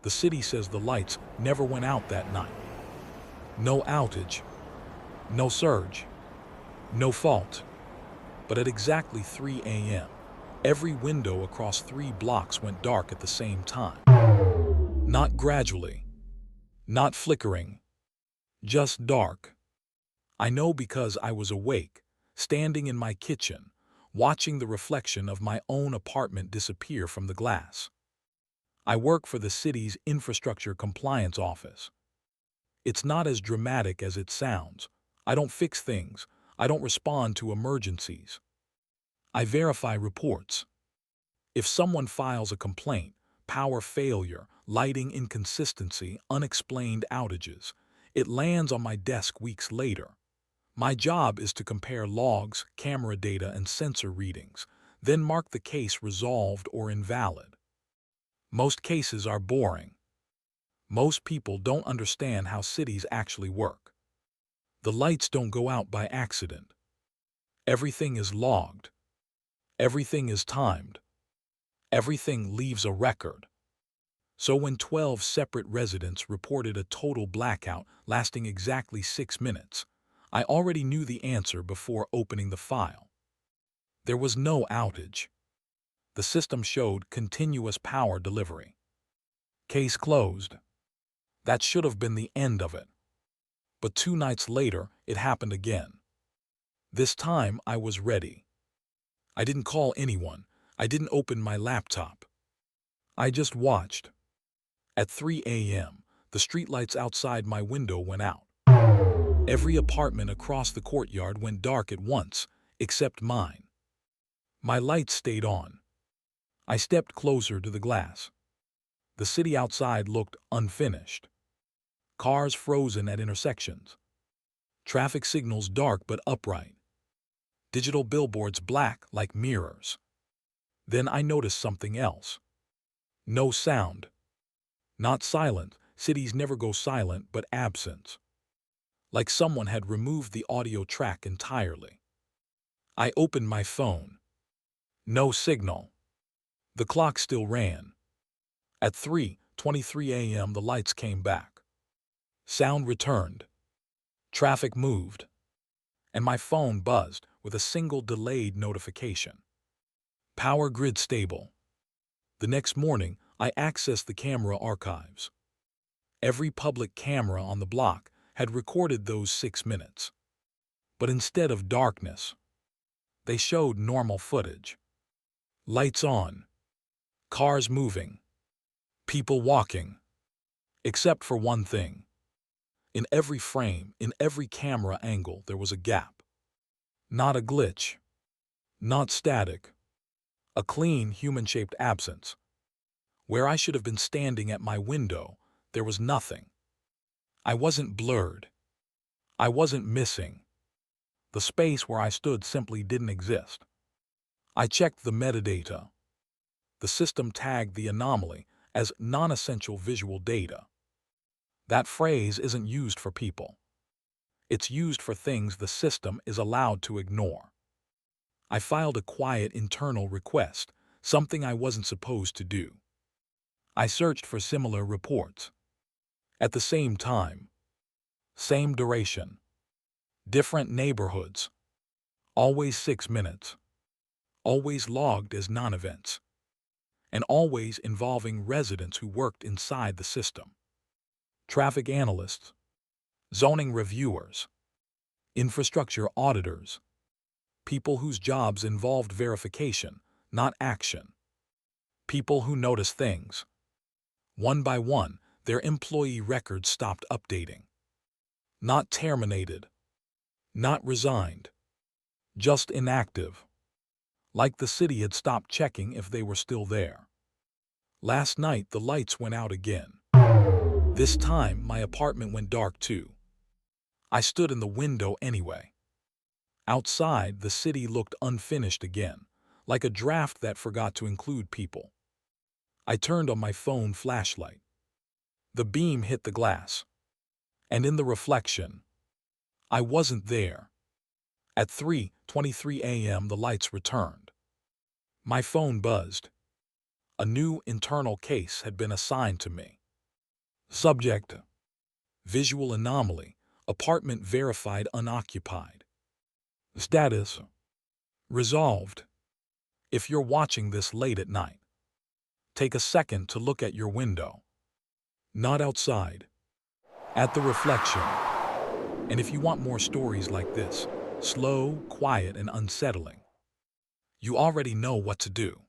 The city says the lights never went out that night. No outage, no surge, no fault. But at exactly 3 a.m., every window across 3 blocks went dark at the same time. Not gradually, not flickering, just dark. I know because I was awake, standing in my kitchen, watching the reflection of my own apartment disappear from the glass. I work for the city's infrastructure compliance office. It's not as dramatic as it sounds. I don't fix things. I don't respond to emergencies. I verify reports. If someone files a complaint, power failure, lighting inconsistency, unexplained outages, it lands on my desk weeks later. My job is to compare logs, camera data, and sensor readings, then mark the case resolved or invalid. Most cases are boring. Most people don't understand how cities actually work. The lights don't go out by accident. Everything is logged. Everything is timed. Everything leaves a record. So when 12 separate residents reported a total blackout lasting exactly 6 minutes, I already knew the answer before opening the file. There was no outage. The system showed continuous power delivery. Case closed. That should have been the end of it. But 2 nights later, it happened again. This time, I was ready. I didn't call anyone. I didn't open my laptop. I just watched. At 3 a.m., the streetlights outside my window went out. Every apartment across the courtyard went dark at once, except mine. My lights stayed on. I stepped closer to the glass. The city outside looked unfinished. Cars frozen at intersections. Traffic signals dark but upright. Digital billboards black like mirrors. Then I noticed something else. No sound. Not silent. Cities never go silent, but absent. Like someone had removed the audio track entirely. I opened my phone. No signal. The clock still ran. At 3:23 a.m. the lights came back. Sound returned. Traffic moved. And my phone buzzed with a single delayed notification. Power grid stable. The next morning, I accessed the camera archives. Every public camera on the block had recorded those 6 minutes. But instead of darkness, they showed normal footage. Lights on. Cars moving. People walking. Except for one thing. In every frame, in every camera angle, there was a gap. Not a glitch. Not static. A clean, human-shaped absence. Where I should have been standing at my window, there was nothing. I wasn't blurred. I wasn't missing. The space where I stood simply didn't exist. I checked the metadata. The system tagged the anomaly as non-essential visual data. That phrase isn't used for people. It's used for things the system is allowed to ignore. I filed a quiet internal request, something I wasn't supposed to do. I searched for similar reports. At the same time. Same duration. Different neighborhoods. Always 6 minutes. Always logged as non-events. And always involving residents who worked inside the system. Traffic analysts. Zoning reviewers. Infrastructure auditors. People whose jobs involved verification, not action. People who notice things. One by one, their employee records stopped updating. Not terminated. Not resigned. Just inactive. Like the city had stopped checking if they were still there. Last night, the lights went out again. This time, my apartment went dark too. I stood in the window anyway. Outside, the city looked unfinished again, like a draft that forgot to include people. I turned on my phone flashlight. The beam hit the glass. And in the reflection, I wasn't there. At 3:23 a.m. the lights returned. My phone buzzed. A new internal case had been assigned to me. Subject: visual anomaly, apartment verified unoccupied. Status: resolved. If you're watching this late at night, take a second to look at your window. Not outside, at the reflection. And if you want more stories like this, slow, quiet, and unsettling, you already know what to do.